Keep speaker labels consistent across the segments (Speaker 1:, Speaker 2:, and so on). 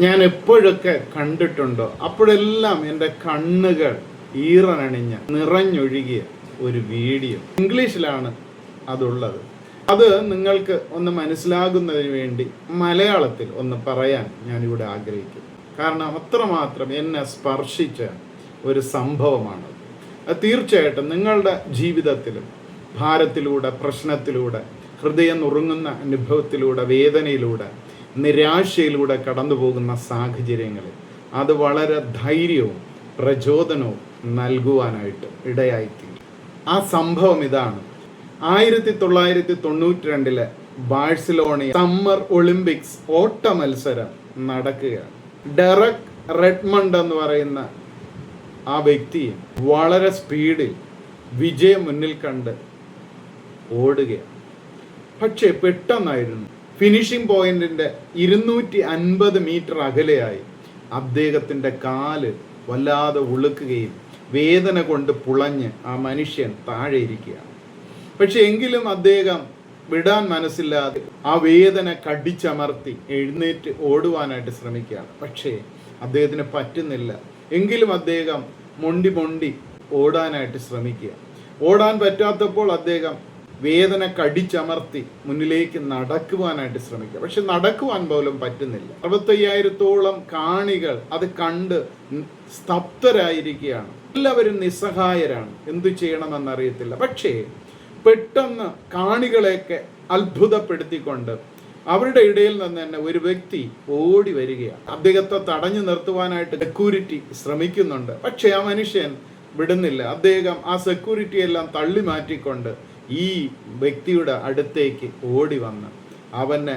Speaker 1: ഞാൻ എപ്പോഴൊക്കെ കണ്ടിട്ടുണ്ടോ അപ്പോഴെല്ലാം എൻ്റെ കണ്ണുകൾ ഈറനണിഞ്ഞ് നിറഞ്ഞൊഴുകിയ ഒരു വീഡിയോ. ഇംഗ്ലീഷിലാണ് അതുള്ളത്. അത് നിങ്ങൾക്ക് ഒന്ന് മനസ്സിലാകുന്നതിന് വേണ്ടി മലയാളത്തിൽ ഒന്ന് പറയാൻ ഞാനിവിടെ ആഗ്രഹിക്കുന്നു. കാരണം അത്രമാത്രം എന്നെ സ്പർശിച്ച ഒരു സംഭവമാണത്. തീർച്ചയായിട്ടും നിങ്ങളുടെ ജീവിതത്തിലും ഭാരത്തിലൂടെ, പ്രശ്നത്തിലൂടെ, ഹൃദയം നുറുങ്ങുന്ന അനുഭവത്തിലൂടെ, വേദനയിലൂടെ, നിരാശയിലൂടെ കടന്നു പോകുന്ന സാഹചര്യങ്ങളിൽ അത് വളരെ ധൈര്യവും പ്രചോദനവും നൽകുവാനായിട്ട് ഇടയായിത്തീരും. ആ സംഭവം ഇതാണ്. 1992 ബാഴ്സലോണയിൽ സമ്മർ ഒളിമ്പിക്സ് ഓട്ട മത്സരം നടക്കുകയാണ്. ഡെറക് റെഡ്മണ്ട് എന്ന് പറയുന്ന ആ വ്യക്തി വളരെ സ്പീഡിൽ വിജയം മുന്നിൽ കണ്ട് ഓടുകയാണ്. പക്ഷേ പെട്ടെന്നായിരുന്നു ഫിനിഷിംഗ് പോയിന്റിന്റെ 250 മീറ്റർ അകലെയായി അദ്ദേഹത്തിൻ്റെ കാല് വല്ലാതെ ഉളുക്കുകയും വേദന കൊണ്ട് പുളഞ്ഞ് ആ മനുഷ്യൻ താഴെ ഇരിക്കുകയാണ്. പക്ഷെ എങ്കിലും അദ്ദേഹം വിടാൻ മനസ്സില്ലാതെ ആ വേദന കടിച്ചമർത്തി എഴുന്നേറ്റ് ഓടുവാനായിട്ട് ശ്രമിക്കുകയാണ്. പക്ഷേ അദ്ദേഹത്തിന് പറ്റുന്നില്ല. എങ്കിലും അദ്ദേഹം മൊണ്ടി ഓടാനായിട്ട് ശ്രമിക്കുക. ഓടാൻ പറ്റാത്തപ്പോൾ അദ്ദേഹം വേദന കടിച്ചമർത്തി മുന്നിലേക്ക് നടക്കുവാനായിട്ട് ശ്രമിക്കുക. പക്ഷെ നടക്കുവാൻ പോലും പറ്റുന്നില്ല. 65,000-ഓളം കാണികൾ അത് കണ്ട് സ്തബ്ധരായിരിക്കുകയാണ്. എല്ലാവരും നിസ്സഹായരാണ്. എന്തു ചെയ്യണമെന്നറിയത്തില്ല. പക്ഷേ പെട്ടെന്ന് കാണികളെയൊക്കെ അത്ഭുതപ്പെടുത്തിക്കൊണ്ട് അവരുടെ ഇടയിൽ നിന്ന് തന്നെ ഒരു വ്യക്തി ഓടി വരികയാണ്. അദ്ദേഹത്തെ തടഞ്ഞു നിർത്തുവാനായിട്ട് സെക്യൂരിറ്റി ശ്രമിക്കുന്നുണ്ട്. പക്ഷേ ആ മനുഷ്യൻ വിടുന്നില്ല. അദ്ദേഹം ആ സെക്യൂരിറ്റി എല്ലാം തള്ളി മാറ്റിക്കൊണ്ട് ഈ വ്യക്തിയുടെ അടുത്തേക്ക് ഓടി വന്ന് അവനെ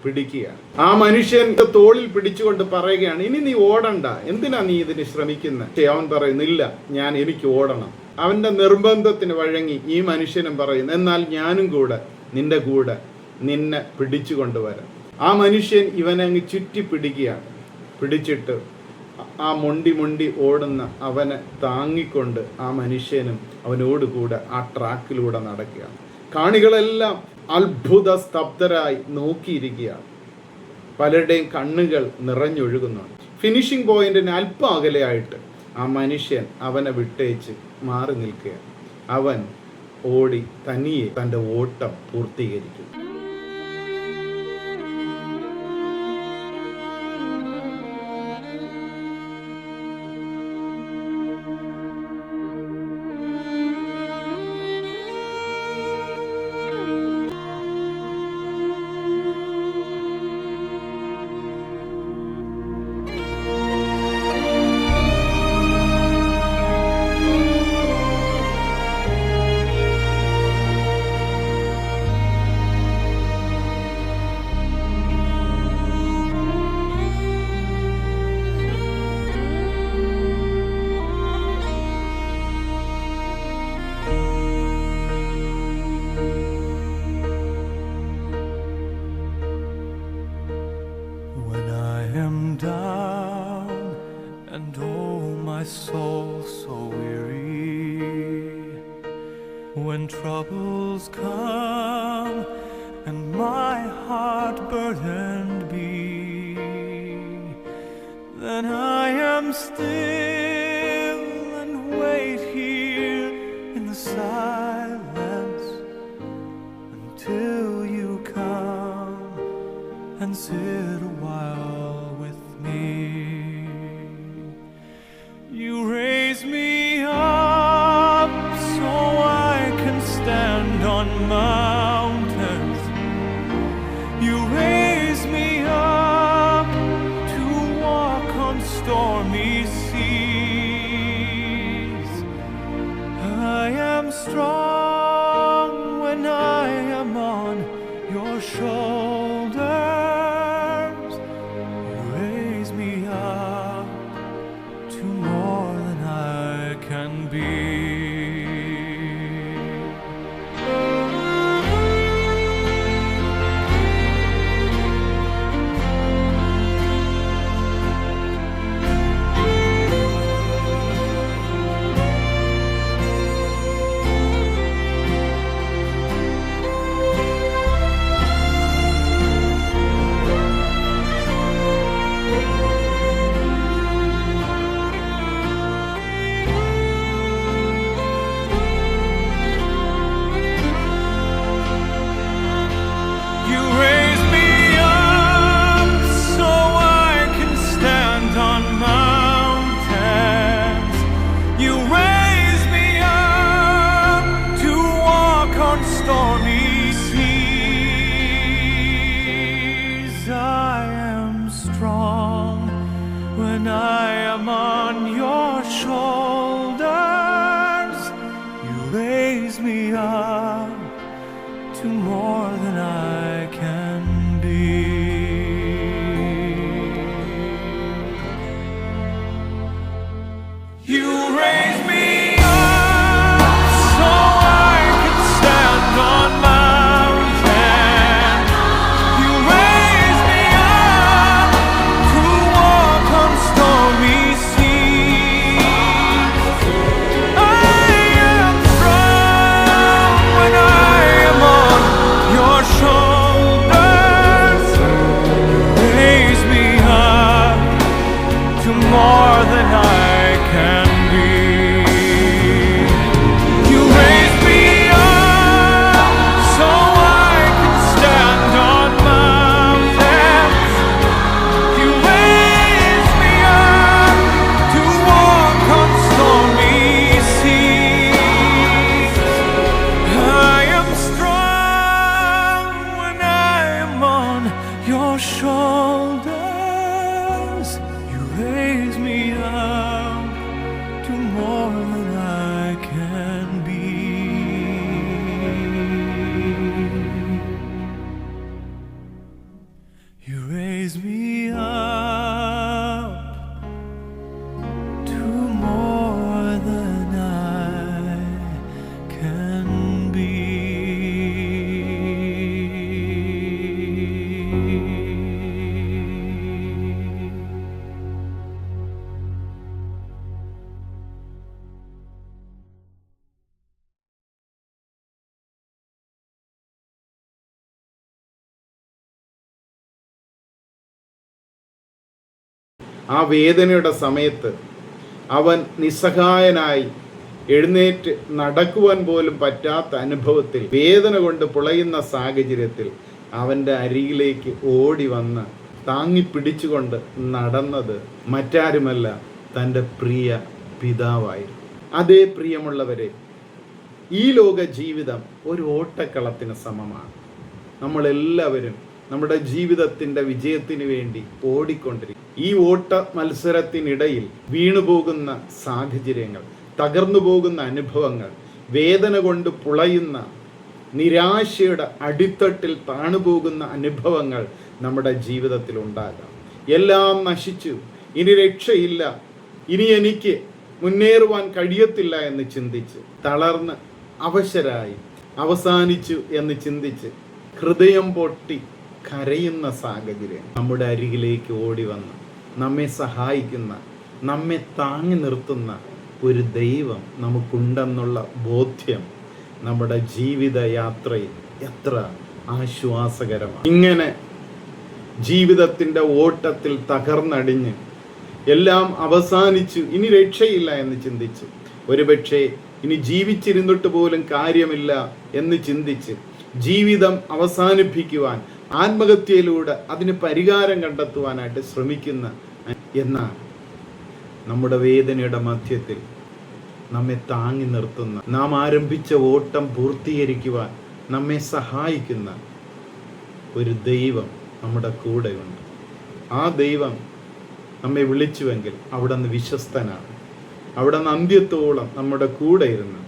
Speaker 1: പിടിക്കുകയാണ്. ആ മനുഷ്യന്റെ തോളിൽ പിടിച്ചുകൊണ്ട് പറയുകയാണ്, ഇനി നീ ഓടണ്ട, എന്തിനാ നീ ഇതിന് ശ്രമിക്കുന്നത്? പക്ഷേ അവൻ പറയുന്നില്ല, എനിക്ക് ഓടണം. അവന്റെ നിർബന്ധത്തിന് വഴങ്ങി ഈ മനുഷ്യനും പറയുന്നു, എന്നാൽ ഞാനും കൂടെ നിന്റെ കൂടെ നിന്നെ പിടിച്ചു കൊണ്ടുവരാം. ആ മനുഷ്യൻ ഇവനെ അങ്ങ് ചുറ്റി പിടിക്കുകയാണ്. പിടിച്ചിട്ട് ആ മൊണ്ടി ഓടുന്ന അവനെ താങ്ങിക്കൊണ്ട് ആ മനുഷ്യനും അവനോട് കൂടെ ആ ട്രാക്കിലൂടെ നടക്കുകയാണ്. കാണികളെല്ലാം അത്ഭുത സ്തബ്ധരായി നോക്കിയിരിക്കുകയാണ്. പലരുടെയും കണ്ണുകൾ നിറഞ്ഞൊഴുകുന്നുണ്ട്. ഫിനിഷിംഗ് പോയിന്റിന് അല്പം അകലെയായിട്ട് ആ മനുഷ്യൻ അവനെ വിട്ടേച്ച് മാറി നിൽക്കുകയാണ്. അവൻ ഓടി തനിയെ തൻ്റെ ഓട്ടം പൂർത്തീകരിക്കും.
Speaker 2: My soul so weary, when troubles come and my heart burdened be, then I am still and wait here in the silence until you come and sit a while with me. You raise me up so I can stand on mountains. You raise me up to walk on stormy seas. I am strong when I am on your shoulders. You raise me up to more than I can be. raise me up so I can stand on mountains. You raise me up to walk on stormy seas. I am strong when I am on your shoulders. Raise me up to more than I can be. You raise me up so I can stand on mountains. You raise me up to walk on stormy seas. I am strong when I am on your shoulders. You raise me up to more than I can be. You raise me up to more than I can be.
Speaker 1: ആ വേദനയുടെ സമയത്ത് അവൻ നിസ്സഹായനായി എഴുന്നേറ്റ് നടക്കുവാൻ പോലും പറ്റാത്ത അനുഭവത്തിൽ, വേദന കൊണ്ട് പുളയുന്ന സാഹചര്യത്തിൽ അവൻ്റെ അരികിലേക്ക് ഓടി വന്ന് താങ്ങിപ്പിടിച്ചുകൊണ്ട് നടന്നത് മറ്റാരുമല്ല, തൻ്റെ പ്രിയ പിതാവായിരുന്നു. അതേ പ്രിയമുള്ളവരെ, ഈ ലോക ജീവിതം ഒരു ഓട്ടക്കളത്തിന് സമമാണ്. നമ്മളെല്ലാവരും നമ്മുടെ ജീവിതത്തിൻ്റെ വിജയത്തിന് വേണ്ടി ഓടിക്കൊണ്ടിരിക്കും. ഈ ഓട്ട മത്സരത്തിനിടയിൽ വീണുപോകുന്ന സാഹചര്യങ്ങൾ, തകർന്നു പോകുന്ന അനുഭവങ്ങൾ, വേദന കൊണ്ട് പുളയുന്ന, നിരാശയുടെ അടിത്തട്ടിൽ താണുപോകുന്ന അനുഭവങ്ങൾ നമ്മുടെ ജീവിതത്തിൽ ഉണ്ടാകാം. എല്ലാം നശിച്ചു, ഇനി രക്ഷയില്ല, ഇനി എനിക്ക് മുന്നേറുവാൻ കഴിയത്തില്ല എന്ന് ചിന്തിച്ച് തളർന്ന് അവശരായി അവസാനിച്ചു എന്ന് ചിന്തിച്ച് ഹൃദയം പൊട്ടി കരയുന്ന സാഹചര്യം നമ്മുടെ അരികിലേക്ക് ഓടി വന്ന് നമ്മെ സഹായിക്കുന്ന, നമ്മെ താങ്ങി നിർത്തുന്ന ഒരു ദൈവം നമുക്കുണ്ടെന്നുള്ള ബോധ്യം നമ്മുടെ ജീവിത യാത്രയിൽ എത്ര ആശ്വാസകരമാണ്. ഇങ്ങനെ ജീവിതത്തിൻ്റെ ഓട്ടത്തിൽ തകർന്നടിഞ്ഞ് എല്ലാം അവസാനിച്ചു, ഇനി രക്ഷയില്ല എന്ന് ചിന്തിച്ച്, ഒരുപക്ഷെ ഇനി ജീവിച്ചിരുന്നിട്ട് പോലും കാര്യമില്ല എന്ന് ചിന്തിച്ച് ജീവിതം അവസാനിപ്പിക്കുവാൻ, ആത്മഹത്യയിലൂടെ അതിന് പരിഹാരം കണ്ടെത്തുവാനായിട്ട് ശ്രമിക്കുന്ന, എന്നാൽ നമ്മുടെ വേദനയുടെ മധ്യത്തിൽ നമ്മെ താങ്ങി നിർത്തുന്ന, നാം ആരംഭിച്ച ഓട്ടം പൂർത്തീകരിക്കുവാൻ നമ്മെ സഹായിക്കുന്ന ഒരു ദൈവം നമ്മുടെ കൂടെയുണ്ട്. ആ ദൈവം നമ്മെ വിളിച്ചുവെങ്കിൽ അവിടെ നിന്ന് വിശ്വസ്തനാണ്. അവിടെ നിന്ന് അന്ത്യത്തോളം നമ്മുടെ കൂടെ ഇരുന്ന്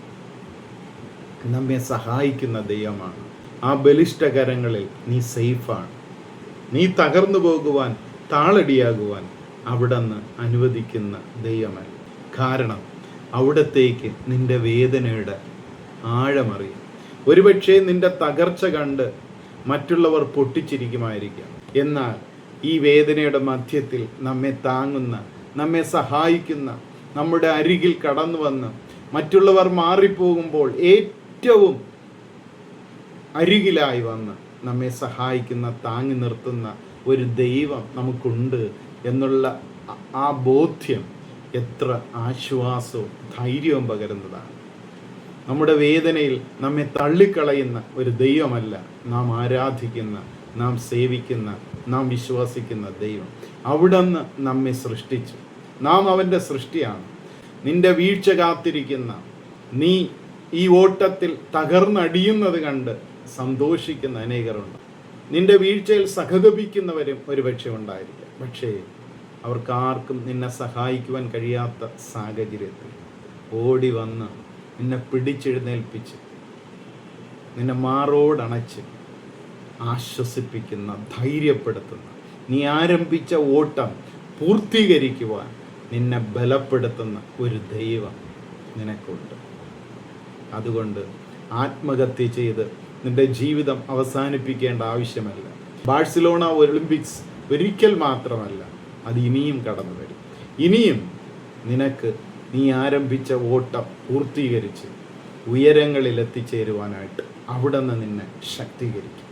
Speaker 1: നമ്മെ സഹായിക്കുന്ന ദൈവമാണ്. ആ ബലിഷ്ഠകരങ്ങളിൽ നീ സേഫാണ്. നീ തകർന്നു പോകുവാൻ, താളടിയാകുവാൻ അവിടെ നിന്ന് അനുവദിക്കുന്ന ദൈവമല്ല. കാരണം അവിടത്തേക്ക് നിന്റെ വേദനയുടെ ആഴമറിയും. ഒരുപക്ഷെ നിന്റെ തകർച്ച കണ്ട് മറ്റുള്ളവർ പൊട്ടിച്ചിരിക്കുമായിരിക്കാം. എന്നാൽ ഈ വേദനയുടെ മധ്യത്തിൽ നമ്മെ താങ്ങുന്ന, നമ്മെ സഹായിക്കുന്ന, നമ്മുടെ അരികിൽ കടന്നു വന്ന് മറ്റുള്ളവർ മാറിപ്പോകുമ്പോൾ ഏറ്റവും അരികിലായി വന്ന് നമ്മെ സഹായിക്കുന്ന, താങ്ങി നിർത്തുന്ന ഒരു ദൈവം നമുക്കുണ്ട് എന്നുള്ള ആ ബോധ്യം എത്ര ആശ്വാസവും ധൈര്യവും പകരുന്നതാണ്. നമ്മുടെ വേദനയിൽ നമ്മെ തള്ളിക്കളയുന്ന ഒരു ദൈവമല്ല നാം ആരാധിക്കുന്ന, നാം സേവിക്കുന്ന, നാം വിശ്വസിക്കുന്ന ദൈവം. അവിടുന്ന് നമ്മെ സൃഷ്ടിച്ചു. നാം അവൻ്റെ സൃഷ്ടിയാണ്. നിന്റെ വീഴ്ച കാത്തിരിക്കുന്ന, നീ ഈ ഓട്ടത്തിൽ തകർന്നടിയുന്നത് കണ്ട് സന്തോഷിക്കുന്ന അനേകരുണ്ട്. നിന്റെ വീഴ്ചയിൽ സഹതപിക്കുന്നവരും ഒരുപക്ഷെ ഉണ്ടായിരിക്കാം. പക്ഷേ അവർക്കാർക്കും നിന്നെ സഹായിക്കുവാൻ കഴിയാത്ത സാഹചര്യത്തിൽ ഓടി വന്ന് നിന്നെ പിടിച്ചെഴുന്നേൽപ്പിച്ച് നിന്നെ മാറോടണച്ച് ആശ്വസിപ്പിക്കുന്ന, ധൈര്യപ്പെടുത്തുന്ന, നീ ആരംഭിച്ച ഓട്ടം പൂർത്തീകരിക്കുവാൻ നിന്നെ ബലപ്പെടുത്തുന്ന ഒരു ദൈവം നിനക്കുണ്ട്. അതുകൊണ്ട് ആത്മഹത്യ ചെയ്ത് നിന്റെ ജീവിതം അവസാനിപ്പിക്കേണ്ട ആവശ്യമല്ല. ബാഴ്സലോണ ഒളിമ്പിക്സ് ഒരിക്കൽ മാത്രമല്ല, അത് ഇനിയും കടന്നു വരും. ഇനിയും നിനക്ക് നീ ആരംഭിച്ച ഓട്ടം പൂർത്തീകരിച്ച് ഉയരങ്ങളിൽ എത്തിച്ചേരുവാനായിട്ട് അവിടെ നിന്ന് നിന്നെ ശക്തീകരിക്കും.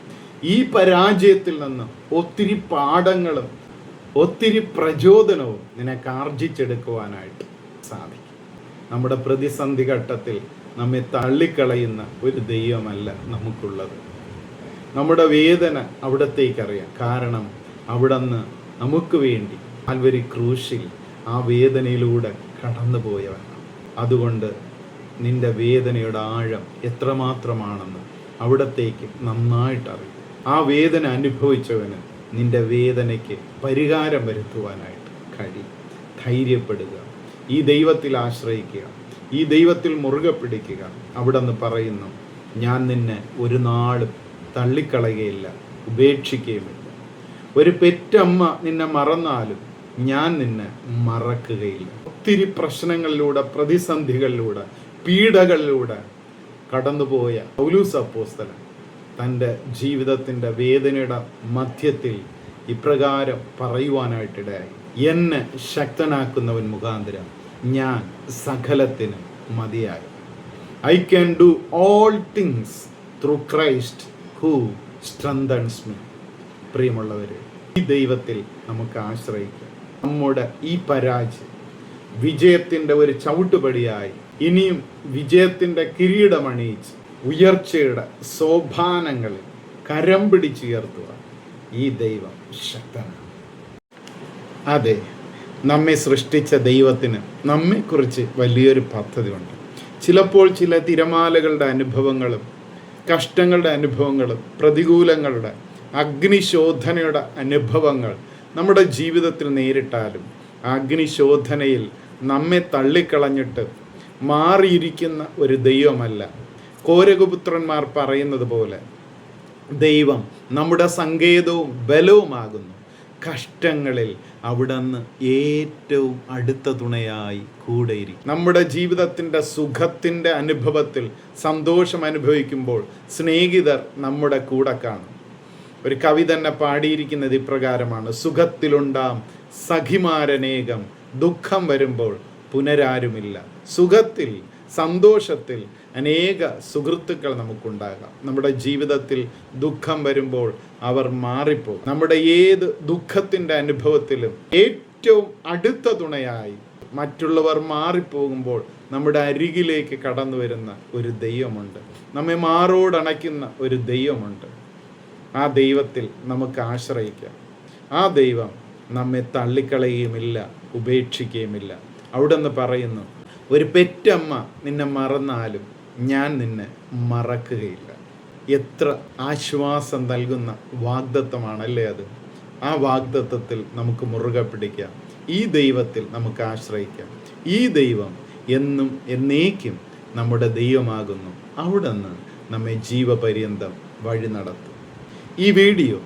Speaker 1: ഈ പരാജയത്തിൽ നിന്ന് ഒത്തിരി പാഠങ്ങളും ഒത്തിരി പ്രചോദനവും നിനക്ക് ആർജിച്ചെടുക്കുവാനായിട്ട് സാധിക്കും. നമ്മുടെ പ്രതിസന്ധി ഘട്ടത്തിൽ നമ്മെ തള്ളിക്കളയുന്ന ഒരു ദൈവമല്ല നമുക്കുള്ളത്. നമ്മുടെ വേദന അവിടത്തേക്കറിയാം. കാരണം അവിടുന്ന് നമുക്ക് വേണ്ടി കാൽവരി ക്രൂശിൽ ആ വേദനയിലൂടെ കടന്നുപോയവനാണ്. അതുകൊണ്ട് നിന്റെ വേദനയുടെ ആഴം എത്രമാത്രമാണെന്ന് അവിടത്തേക്ക് നന്നായിട്ടറിയും. ആ വേദന അനുഭവിച്ചവന് നിന്റെ വേദനയ്ക്ക് പരിഹാരം വരുത്തുവാനായിട്ട് കഴിയും. ധൈര്യപ്പെടുക, ഈ ദൈവത്തിൽ ആശ്രയിക്കുക, ഈ ദൈവത്തിൽ മുറുകെ പിടിക്കുക. അവിടുന്ന് പറയുന്നു, ഞാൻ നിന്നെ ഒരു നാളും തള്ളിക്കളയുകയില്ല, ഉപേക്ഷിക്കുകയുമില്ല. ഒരു പെറ്റമ്മ നിന്നെ മറന്നാലും ഞാൻ നിന്നെ മറക്കുകയില്ല. ഒത്തിരി പ്രശ്നങ്ങളിലൂടെ, പ്രതിസന്ധികളിലൂടെ, പീഡകളിലൂടെ കടന്നുപോയ പൗലോസ് അപ്പോസ്തലൻ തൻ്റെ ജീവിതത്തിൻ്റെ വേദനയുടെ മധ്യത്തിൽ ഇപ്രകാരം പറയുവാനായിട്ടിടയായി, എന്നെ ശക്തനാക്കുന്നവൻ മുഖാന്തരം ഞാൻ സകലത്തിനും മതിയായി. I can do all things through Christ who strengthens me. പ്രിയമുള്ളവരെ, ഈ ദൈവത്തിൽ നമുക്ക് ആശ്രയിക്കാം. നമ്മുടെ ഈ പരാജയം വിജയത്തിൻ്റെ ഒരു ചവിട്ടുപടിയായി ഇനിയും വിജയത്തിൻ്റെ കിരീടമണിയിച്ച് ഉയർച്ചയുടെ സോപാനങ്ങളിൽ കരം പിടിച്ചുയർത്തുക ഈ ദൈവം ശക്തനാണ്. അതെ, നമ്മെ സൃഷ്ടിച്ച ദൈവത്തിന് നമ്മെക്കുറിച്ച് വലിയൊരു പദ്ധതിയുണ്ട്. ചിലപ്പോൾ ചില തിരമാലകളുടെ അനുഭവങ്ങളും കഷ്ടങ്ങളുടെ അനുഭവങ്ങളും പ്രതികൂലങ്ങളുടെ അഗ്നിശോധനയുടെ അനുഭവങ്ങൾ നമ്മുടെ ജീവിതത്തിൽ നേരിട്ടാലും അഗ്നിശോധനയിൽ നമ്മെ തള്ളിക്കളഞ്ഞിട്ട് മാറിയിരിക്കുന്ന ഒരു ദൈവമല്ല. കോരകപുത്രന്മാർ പറയുന്നത് പോലെ ദൈവം നമ്മുടെ സങ്കേതവും ബലവുമാകുന്നു. കഷ്ടങ്ങളിൽ അവിടുന്ന് ഏറ്റവും അടുത്ത തുണയായി കൂടെയിരിക്കും. നമ്മുടെ ജീവിതത്തിൻ്റെ സുഖത്തിൻ്റെ അനുഭവത്തിൽ സന്തോഷം അനുഭവിക്കുമ്പോൾ സ്നേഹിതർ നമ്മുടെ കൂടെ കാണും. ഒരു കവി തന്നെ പാടിയിരിക്കുന്നത് ഇപ്രകാരമാണ്: സുഖത്തിലുണ്ടാം സഖിമാരനേകം, ദുഃഖം വരുമ്പോൾ പുനരാരുമില്ല. സുഖത്തിൽ, സന്തോഷത്തിൽ അനേക സുഹൃത്തുക്കൾ നമുക്കുണ്ടാകാം. നമ്മുടെ ജീവിതത്തിൽ ദുഃഖം വരുമ്പോൾ അവർ മാറിപ്പോകും. നമ്മുടെ ഏത് ദുഃഖത്തിൻ്റെ അനുഭവത്തിലും ഏറ്റവും അടുത്ത തുണയായി മറ്റുള്ളവർ മാറിപ്പോകുമ്പോൾ നമ്മുടെ അരികിലേക്ക് കടന്നു വരുന്ന ഒരു ദൈവമുണ്ട്. നമ്മെ മാറോടണയ്ക്കുന്ന ഒരു ദൈവമുണ്ട്. ആ ദൈവത്തിൽ നമുക്ക് ആശ്രയിക്കാം. ആ ദൈവം നമ്മെ തള്ളിക്കളയുകയുമില്ല, ഉപേക്ഷിക്കുകയുമില്ല. അവിടുന്ന് പറയുന്നു, ഒരു പെറ്റമ്മ നിന്നെ മറന്നാലും ഞാൻ നിന്നെ മറക്കുകയില്ല. എത്ര ആശ്വാസം നൽകുന്ന വാഗ്ദത്തമാണല്ലേ അത്. ആ വാഗ്ദത്തത്തിൽ നമുക്ക് മുറുകെ പിടിക്കാം. ഈ ദൈവത്തിൽ നമുക്ക് ആശ്രയിക്കാം. ഈ ദൈവം എന്നും എന്നേക്കും നമ്മുടെ ദൈവമാകുന്നു. അവിടുന്ന് നമ്മെ ജീവപര്യന്തം വഴി നടത്തും. ഈ വീഡിയോ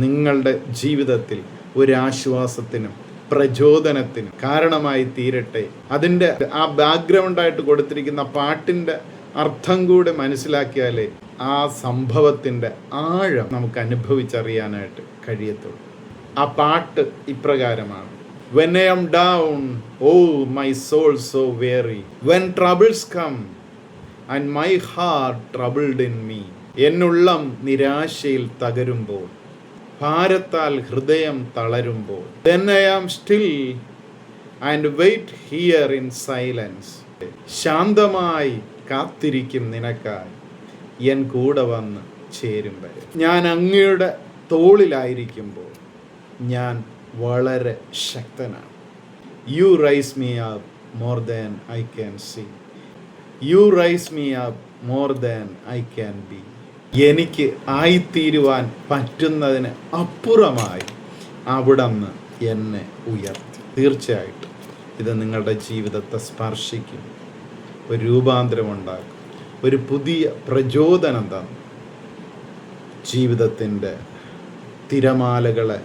Speaker 1: നിങ്ങളുടെ ജീവിതത്തിൽ ഒരാശ്വാസത്തിനും പ്രചോദനത്തിനും കാരണമായി തീരട്ടെ. അതിൻ്റെ ആ ബാക്ക്ഗ്രൗണ്ടായിട്ട് കൊടുത്തിരിക്കുന്ന പാട്ടിൻ്റെ അർത്ഥം കൂടെ മനസ്സിലാക്കിയാലേ ആ സംഭവത്തിൻ്റെ ആഴം നമുക്ക് അനുഭവിച്ചറിയാനായിട്ട് കഴിയത്തുള്ളൂ. ആ പാട്ട് ഇപ്രകാരമാണ്: When I am down, oh my soul so weary, when troubles come and my heart troubled in me. എന്നുള്ളം നിരാശയിൽ തകരുമ്പോൾ, ഭാരത്താൽ ഹൃദയം തളരുമ്പോൾ, then I am still and wait here in silence. ശാന്തമായി കാത്തിരിക്കും നിനക്കായി, എൻ കൂടെ വന്ന് ചേരും വരെ. ഞാൻ അങ്ങയുടെ തോളിലായിരിക്കുമ്പോൾ ഞാൻ വളരെ ശക്തനാണ്. You raise me up more than I can see. You raise me up more than I can be. എനിക്ക് ആയിത്തീരുവാൻ പറ്റുന്നതിന് അപ്പുറമായി അവിടുന്ന് എന്നെ ഉയർത്തി. തീർച്ചയായിട്ടും ഇത് നിങ്ങളുടെ ജീവിതത്തെ സ്പർശിക്കും, ഒരു രൂപാന്തരം ഉണ്ടാക്കും, ഒരു പുതിയ പ്രചോദനം തന്നു ജീവിതത്തിൻ്റെ തിരമാലകളെ,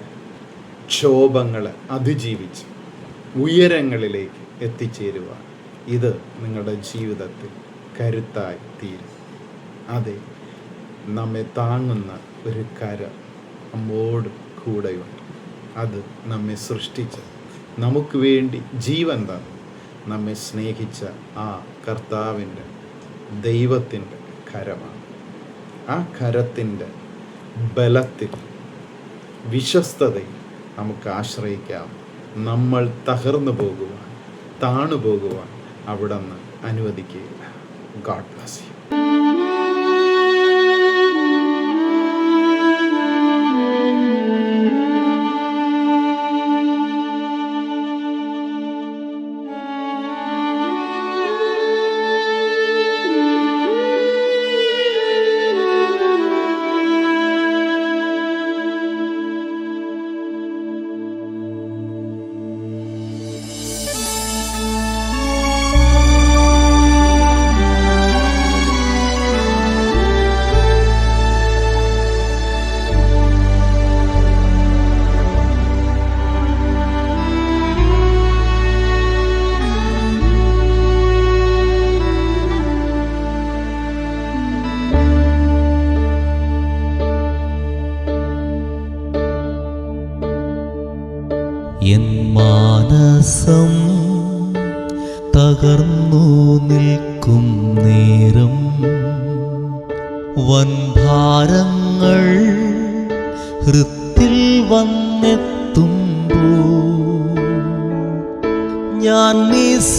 Speaker 1: ക്ഷോഭങ്ങളെ അതിജീവിച്ച് ഉയരങ്ങളിലേക്ക് എത്തിച്ചേരുവാൻ ഇത് നിങ്ങളുടെ ജീവിതത്തിൽ കരുത്തായി തീരും. അതെ, നമ്മെ താങ്ങുന്ന ഒരു കര നമ്മോട് കൂടെയുണ്ട്. അത് നമ്മെ സൃഷ്ടിച്ച, നമുക്ക് വേണ്ടി ജീവൻ തന്നു, നമ്മെ സ്നേഹിച്ച ആ കർത്താവിൻ്റെ, ദൈവത്തിൻ്റെ കരമാണ്. ആ കരത്തിൻ്റെ ബലത്തിൽ, വിശ്വസ്തതയിൽ നമുക്ക് ആശ്രയിക്കാം. നമ്മൾ തകർന്നു പോകുവാൻ, താണു പോകുവാൻ അവിടുന്ന് അനുവദിക്കുകയില്ല. God bless you.
Speaker 3: എൻ മാനസം തകർന്നു നിൽക്കും നേരം, വൻഭാരങ്ങൾ ഹൃത്തിൽ വന്നെത്തുമ്പോൾ, ഞാൻ നിസ്സഹായനായി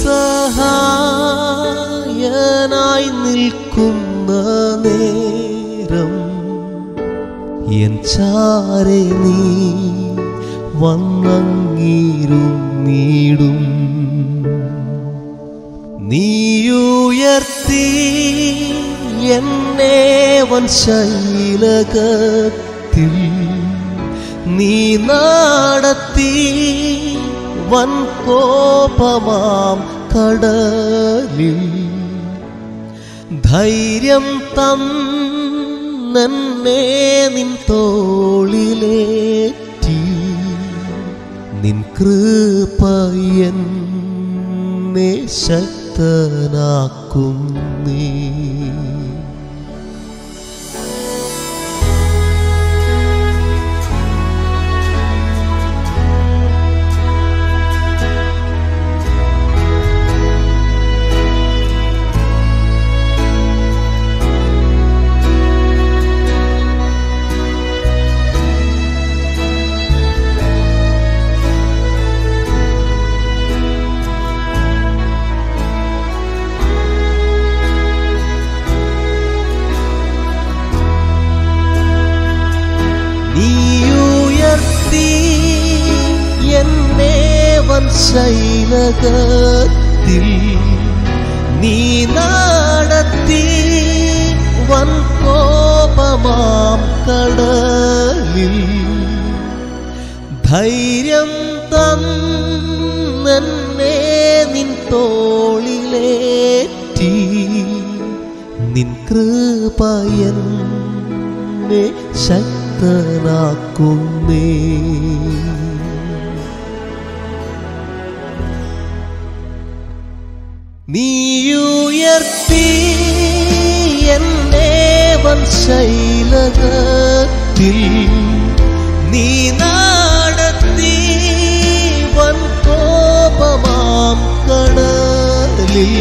Speaker 3: നിൽക്കുന്ന നേരം, എൻ ചാരെ നീ വന്നങ്ങിരുന്നിടും. നീയുയർത്തി എന്നെ വൻശൈലകത്തിൽ, നീ നടത്തി വൻ കോപമാം കടലിൽ, ധൈര്യം തന്നെന്നെ നിൻ തോളിലേറ്റി, നിൻ കൃപയെന്നെ ശക്തനാക്കും നീ. എന്നെ വൻശൈലകത്തിൽ, നീ നടത്തി വൻ കോപമാം കടലിൽ, ധൈര്യം തന്നെന്നെ നിൻ തോളിലേറ്റി, നിൻ കൃപയെന്നെ ശക്തനാക്കുന്നേ. നീയുയർത്തി എന്നെ വൻശൈലകത്തിൽ, നീ നടത്തി വൻ കോപമാം കടലിൽ,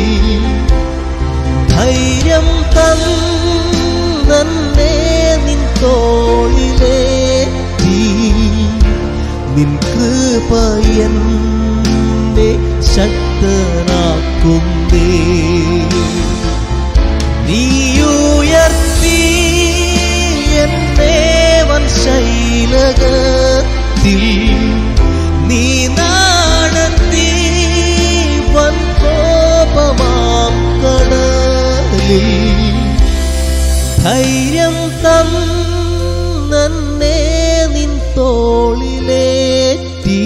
Speaker 3: ധൈര്യം തന്നെന്നെ നിൻ തോളിലേറ്റി, നിൻ കൃപയെന്നെ ശക്തനാക്കുന്നേ. നീയുയർത്തി എന്നെ വൻശൈലകത്തിൽ, നീ നടത്തി വൻ കോപമാം കടലിൽ, ധൈര്യം തന്നെന്നെ നിൻ തോളിലേറ്റി,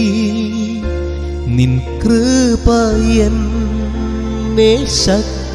Speaker 3: നിൻ കൃപയെന്നെ ശക്തനാക്കുന്നേ.